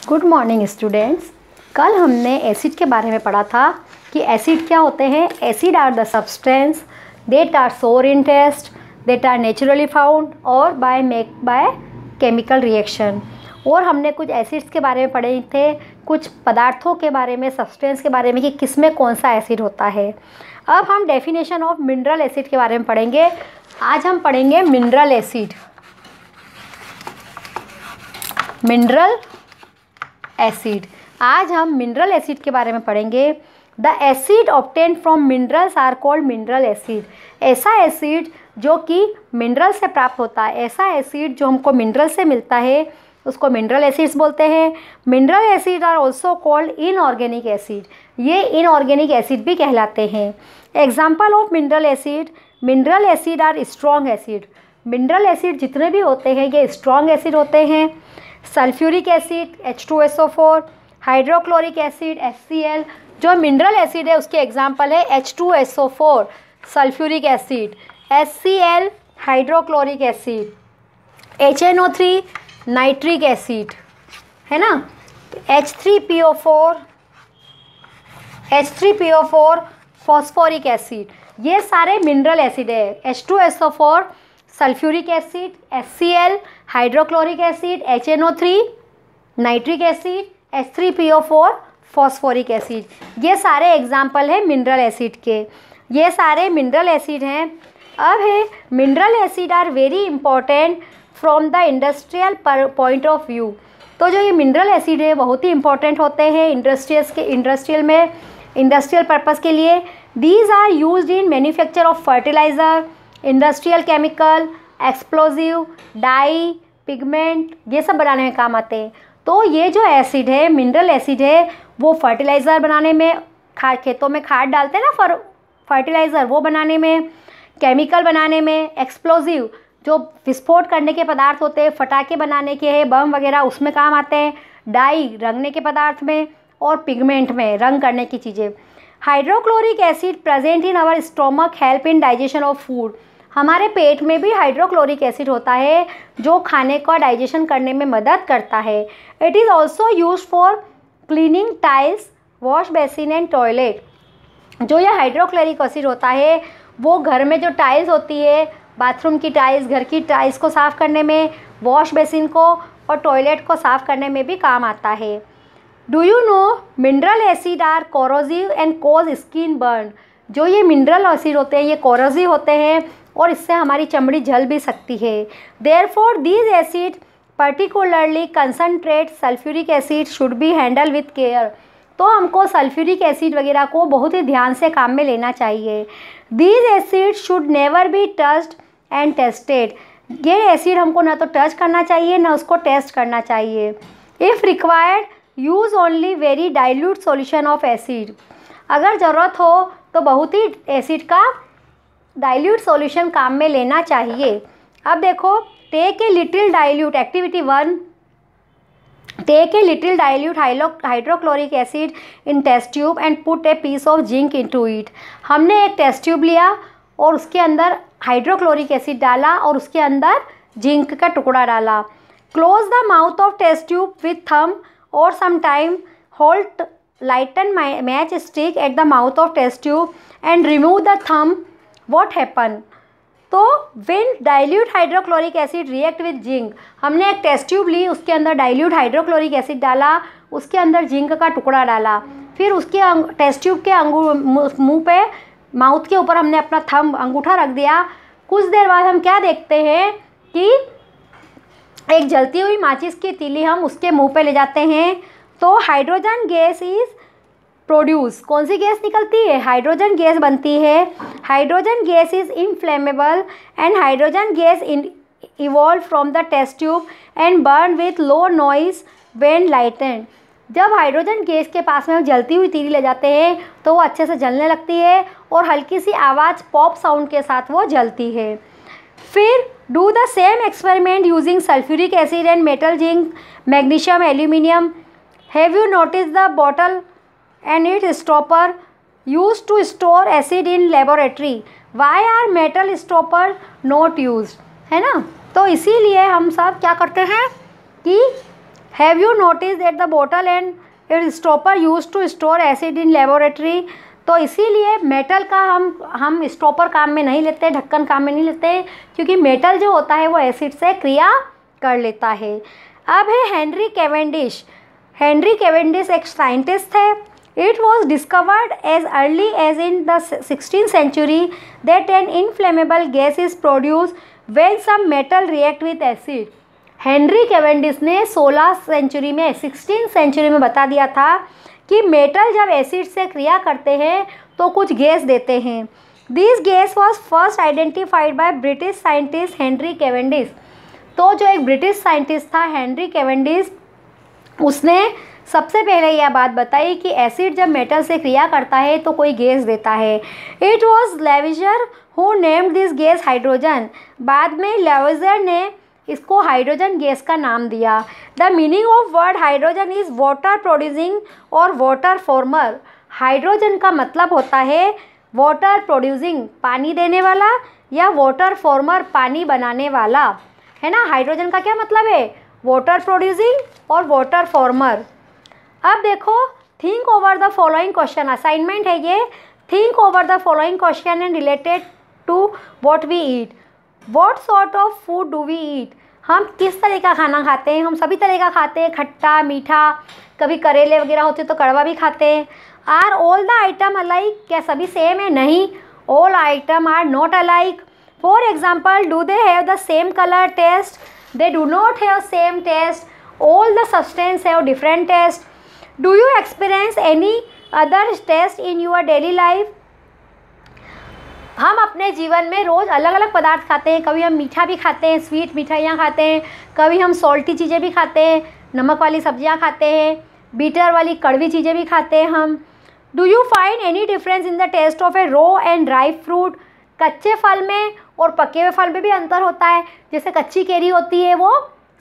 Good morning students. कल हमने acid के बारे में पढ़ा था कि एसिड क्या होते हैं। Acid are the substance that are sour in taste, that are naturally found और बाय केमिकल रिएक्शन। और हमने कुछ एसिड्स के बारे में पढ़े थे, कुछ पदार्थों के बारे में, सब्सटेंस के बारे में कि किस में कौन सा एसिड होता है। अब हम डेफिनेशन ऑफ मिनरल एसिड के बारे में पढ़ेंगे। आज हम पढ़ेंगे मिनरल एसिड। मिनरल एसिड, आज हम मिनरल एसिड के बारे में पढ़ेंगे। The acid obtained from minerals are called mineral acid. ऐसा एसिड जो कि मिनरल से प्राप्त होता है, ऐसा एसिड जो हमको मिनरल से मिलता है, उसको मिनरल एसिड्स बोलते हैं। Mineral acid are also called inorganic acid. ये इनऑर्गेनिक एसिड भी कहलाते हैं। Example of mineral acid, mineral acid are strong acid. Mineral acid जितने भी होते हैं ये स्ट्रॉन्ग एसिड होते हैं। Sulphuric acid H2SO4, hydrochloric acid HCl। जो मिनरल एसिड है उसके एग्जाम्पल है H2SO4 sulphuric acid, HCl hydrochloric acid, HNO3 nitric acid, है ना, H3PO4 फॉस्फोरिक एसिड। ये सारे मिनरल एसिड है। H2SO4 sulphuric acid, HCl hydrochloric acid, HNO3 nitric acid, H3PO4 phosphoric acid. ये सारे एग्जाम्पल हैं मिनरल एसिड के। ये सारे मिनरल एसिड हैं। अब है mineral acid are very important from the industrial point of view. तो जो ये मिनरल एसिड है बहुत ही इंपॉर्टेंट होते हैं इंडस्ट्रियल पर्पस के लिए। These are used in manufacture of fertiliser, industrial chemical, explosive, dye, pigment, ये सब बनाने में काम आते हैं। तो ये जो एसिड है, मिनरल एसिड है, वो फर्टिलाइज़र बनाने में, खेतों में खाद डालते हैं ना फर्टिलाइज़र, वो बनाने में, केमिकल बनाने में, एक्सप्लोजिव जो विस्फोट करने के पदार्थ होते हैं, फटाके बनाने के हैं, बम वगैरह, उसमें काम आते हैं। डाई रंगने के पदार्थ में, और पिगमेंट में रंग करने की चीज़ें। Hydrochloric acid present in our stomach help in digestion of food. हमारे पेट में भी हाइड्रोक्लोरिक एसिड होता है जो खाने का डाइजेशन करने में मदद करता है। It is also use for cleaning tiles, wash basin and toilet. जो यह हाइड्रोक्लोरिक एसिड होता है वो घर में जो टाइल्स होती है, बाथरूम की टाइल्स, घर की टाइल्स को साफ़ करने में, वॉश बेसिन को और टॉयलेट को साफ़ करने में भी काम आता है। Do you know mineral acid are corrosive and cause skin burn. जो ये मिनरल एसिड होते हैं ये कोरोसिव होते हैं और इससे हमारी चमड़ी जल भी सकती है। Therefore these acid particularly concentrate sulphuric acid should be handle with care. तो हमको सल्फ्यूरिक एसिड वगैरह को बहुत ही ध्यान से काम में लेना चाहिए। These acid should never be touched and tested. ये एसिड हमको ना तो टच करना चाहिए ना उसको टेस्ट करना चाहिए। If required use only very dilute solution of acid. अगर ज़रूरत हो तो बहुत ही एसिड का डाइल्यूट सॉल्यूशन काम में लेना चाहिए। अब देखो, take a little dilute, activity 1, take a little dilute hydrochloric acid in test tube and put a piece of zinc into it. हमने एक टेस्ट ट्यूब लिया और उसके अंदर हाइड्रोक्लोरिक एसिड डाला और उसके अंदर जिंक का टुकड़ा डाला। Close the mouth of test tube with thumb और some time hold lighten match stick at the mouth of test tube and remove the thumb. What happen? तो when dilute hydrochloric acid react with zinc, हमने एक test tube ली, उसके अंदर dilute hydrochloric acid डाला, उसके अंदर zinc का टुकड़ा डाला, फिर उसके टेस्ट ट्यूब के मुंह पे, माउथ के ऊपर हमने अपना थंब, अंगूठा रख दिया। कुछ देर बाद हम क्या देखते हैं कि एक जलती हुई माचिस की तीली हम उसके मुंह पे ले जाते हैं तो हाइड्रोजन गैस इज प्रोड्यूस। कौन सी गैस निकलती है? हाइड्रोजन गैस बनती है। Hydrogen gas is inflammable and hydrogen gas evolve from the test tube and burn with low noise when lightened. जब हाइड्रोजन गैस के पास में हम जलती हुई तीली ले जाते हैं तो वो अच्छे से जलने लगती है और हल्की सी आवाज़ पॉप साउंड के साथ वो जलती है। फिर do the same experiment using sulphuric acid and metal, zinc, magnesium, aluminium. Have you notice the bottle and its stopper used to store acid in laboratory? Why are metal stopper not used? है ना। तो इसीलिए हम सब क्या करते हैं कि have you notice that the bottle and its stopper use to store acid in laboratory. तो इसीलिए मेटल का हम स्टॉपर काम में नहीं लेते, ढक्कन काम में नहीं लेते, क्योंकि मेटल जो होता है वो एसिड से क्रिया कर लेता है। अब है हेनरी कैवेंडिश। हेनरी कैवेंडिश एक साइंटिस्ट है। It was discovered as early as in the 16th century that an inflammable gas is produced when some metal react with acid। Henry Cavendish ने 16 सेंचुरी में 16th सेंचुरी में बता दिया था कि metal जब एसिड से क्रिया करते हैं तो कुछ गैस देते हैं। This gas was first identified by British scientist Henry Cavendish. तो जो एक ब्रिटिश साइंटिस्ट था हेनरी कैवेंडिश, उसने सबसे पहले यह बात बताई कि एसिड जब मेटल से क्रिया करता है तो कोई गैस देता है। It was Lavoisier who named this gas hydrogen. बाद में लेविजर ने इसको हाइड्रोजन गैस का नाम दिया। The meaning of word hydrogen is water producing और वाटर फॉर्मर। हाइड्रोजन का मतलब होता है वाटर प्रोड्यूसिंग, पानी देने वाला, या वाटर फॉर्मर, पानी बनाने वाला, है ना। हाइड्रोजन का क्या मतलब है? वाटर प्रोड्यूसिंग और वाटर फॉर्मर। अब देखो, think over the following question, assignment है ये। Think over the following question and related to what we eat. What sort of food do we eat. हम किस तरह का खाना खाते हैं? हम सभी तरह का खाते हैं, खट्टा, मीठा, कभी करेले वगैरह होते तो कड़वा भी खाते हैं। Are all the item alike, क्या सभी सेम है? नहीं, all item are not alike. For example, do they have the same colour, taste? They do not have same taste. All the substance have different taste. Do you experience any other taste in your daily life. हम अपने जीवन में रोज़ अलग अलग पदार्थ खाते हैं। कभी हम मीठा भी खाते हैं, स्वीट मिठाइयाँ खाते हैं, कभी हम सॉल्टी चीज़ें भी खाते हैं, नमक वाली सब्जियाँ खाते हैं, बीटर वाली कड़वी चीज़ें भी खाते हैं हम। Do you find any difference in the taste of a raw and dry fruit. कच्चे फल में और पके हुए फल में भी अंतर होता है। जैसे कच्ची केरी होती है वो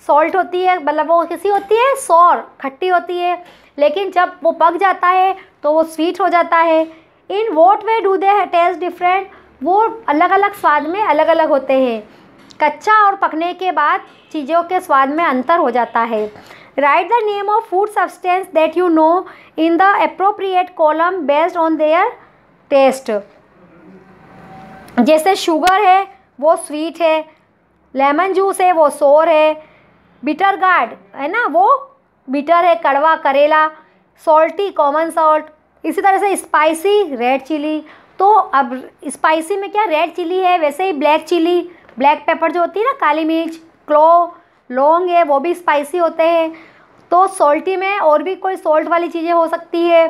सॉल्ट होती है, मतलब वो कैसी होती है? सॉर, खट्टी होती है, लेकिन जब वो पक जाता है तो वो स्वीट हो जाता है। In what way do they taste different. वो अलग अलग स्वाद में अलग अलग होते हैं। कच्चा और पकने के बाद चीज़ों के स्वाद में अंतर हो जाता है। Write the name of food substance that you know in the appropriate column based on their taste. जैसे शुगर है वो स्वीट है, लेमन जूस है वो सोर है, बिटर गार्ड है ना वो बिटर है, कड़वा, करेला, सॉल्टी, कॉमन सॉल्ट। इसी तरह से स्पाइसी, रेड चिली। तो अब स्पाइसी में क्या रेड चिली है, वैसे ही ब्लैक चिली, ब्लैक पेपर जो होती है ना, काली मिर्च, क्लोव, लौंग है, वो भी स्पाइसी होते हैं। तो सॉल्टी में और भी कोई सॉल्ट वाली चीज़ें हो सकती है।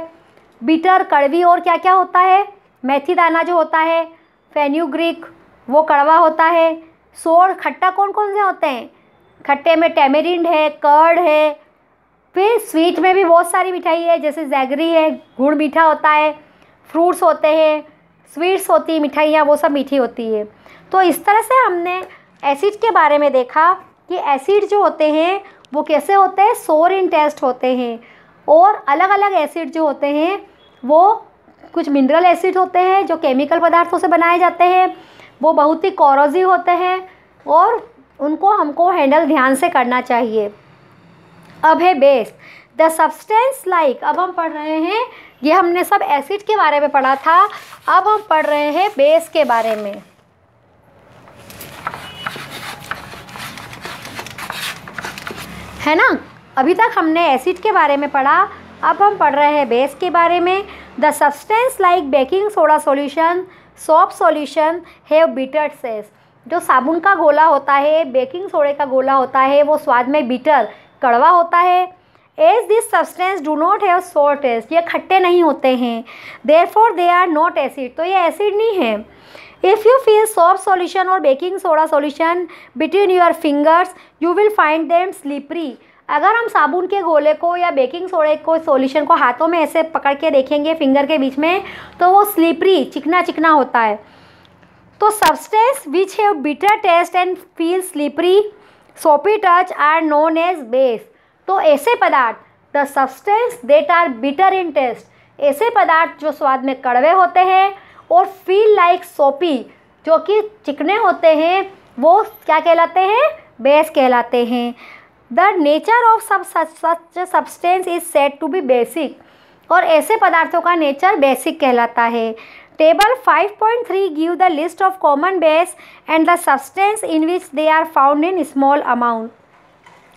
बिटर, कड़वी, और क्या क्या होता है? मेथी दाना जो होता है, फेन्यूग्रीक, वो कड़वा होता है। सोर, खट्टा कौन कौन से होते हैं? खट्टे में टेमेरिंड है, कर्ड है। फिर स्वीट में भी बहुत सारी मिठाई है, जैसे जैगरी है, गुड़ मीठा होता है, फ्रूट्स होते हैं, स्वीट्स होती है मिठाइयाँ, वो सब मीठी होती है। तो इस तरह से हमने एसिड के बारे में देखा कि एसिड जो होते हैं वो कैसे होते हैं, सोर इन टेस्ट होते हैं। और अलग अलग एसिड जो होते हैं वो कुछ मिनरल एसिड होते हैं जो केमिकल पदार्थों से बनाए जाते हैं, वो बहुत ही कॉरोसिव होते हैं और उनको हमको हैंडल ध्यान से करना चाहिए। अब है बेस, द सब्सटेंस लाइक। अब हम पढ़ रहे हैं, ये हमने सब एसिड के बारे में पढ़ा था, अब हम पढ़ रहे हैं बेस के बारे में। है ना, अभी तक हमने एसिड के बारे में पढ़ा, अब हम पढ़ रहे हैं बेस के बारे में। The substance like baking soda solution, soap solution have bitter test. जो साबुन का गोला होता है, बेकिंग सोडे का गोला होता है, वो स्वाद में बिटर, कड़वा होता है। As this substance do not have sour taste, ये खट्टे नहीं होते हैं। Therefore they are not acid, तो ये एसिड नहीं है। If you feel soap solution और baking soda solution between your fingers you will find them slippery. अगर हम साबुन के गोले को या बेकिंग सोडे को सॉल्यूशन को हाथों में ऐसे पकड़ के देखेंगे फिंगर के बीच में, तो वो स्लिपरी, चिकना चिकना होता है। तो substance which have bitter taste and feel slippery soapy touch are known as base. तो ऐसे पदार्थ, the substance that are bitter in taste, ऐसे पदार्थ जो स्वाद में कड़वे होते हैं और फील लाइक सोपी, जो कि चिकने होते हैं, वो क्या कहलाते हैं? बेस कहलाते हैं। The nature of such substance is said to be basic. और ऐसे पदार्थों का नेचर बेसिक कहलाता है। Table 5.3 give the list of common base and the substance in which they are found in small amount.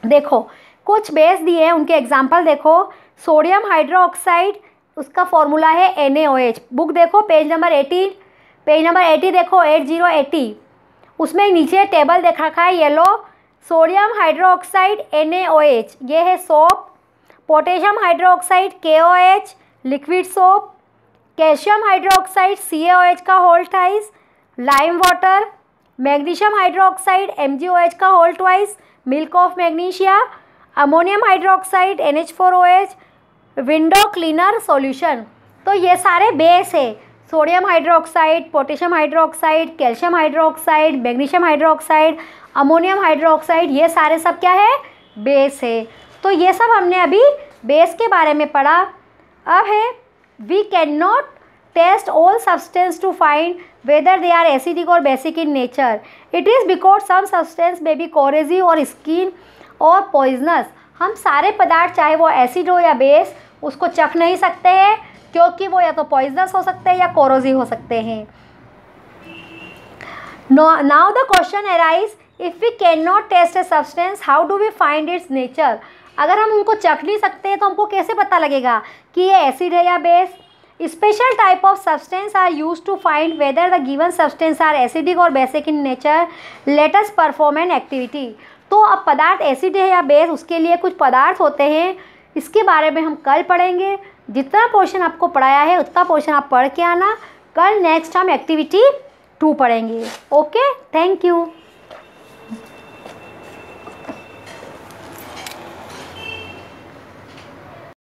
देखो कुछ बेस दिए हैं, उनके एग्जाम्पल देखो। सोडियम हाइड्रोक्साइड, उसका फॉर्मूला है NaOH। बुक देखो पेज नंबर 18, पेज नंबर 80 देखो 8080, उसमें नीचे टेबल देख रखा है येलो। सोडियम हाइड्रोक्साइड NaOH ये है soap, potassium hydroxide KOH liquid soap, calcium hydroxide CaOH का whole twice, lime water, magnesium hydroxide MgOH का whole twice milk of magnesia, ammonium hydroxide NH4OH window cleaner solution. तो ये सारे base है, sodium hydroxide, potassium hydroxide, calcium hydroxide, magnesium hydroxide, ammonium hydroxide, ये सारे सब क्या है, बेस है। तो ये सब हमने अभी बेस के बारे में पढ़ा। अब है we can not test all substance to find whether they are acidic और basic in nature. It is because some substance may be corrosive और स्किन और पॉइजनस। हम सारे पदार्थ चाहे वो एसिड हो या बेस उसको चख नहीं सकते हैं, क्योंकि वो या तो पॉइजनस हो सकते हैं या कोरोसिव हो सकते हैं। Now the question arise, if we can not test a substance how do we find its nature. अगर हम उनको चख नहीं सकते हैं तो हमको कैसे पता लगेगा कि ये एसिड है या base. Special type of substance are use to find whether the given substance are acidic और basic in nature. Let us perform an activity. तो अब पदार्थ एसिड है या बेस, उसके लिए कुछ पदार्थ होते हैं, इसके बारे में हम कल पढ़ेंगे। जितना पोर्शन आपको पढ़ाया है उतना पोर्शन आप पढ़ के आना। कल नेक्स्ट हम एक्टिविटी 2 पढ़ेंगे। Okay, thank you.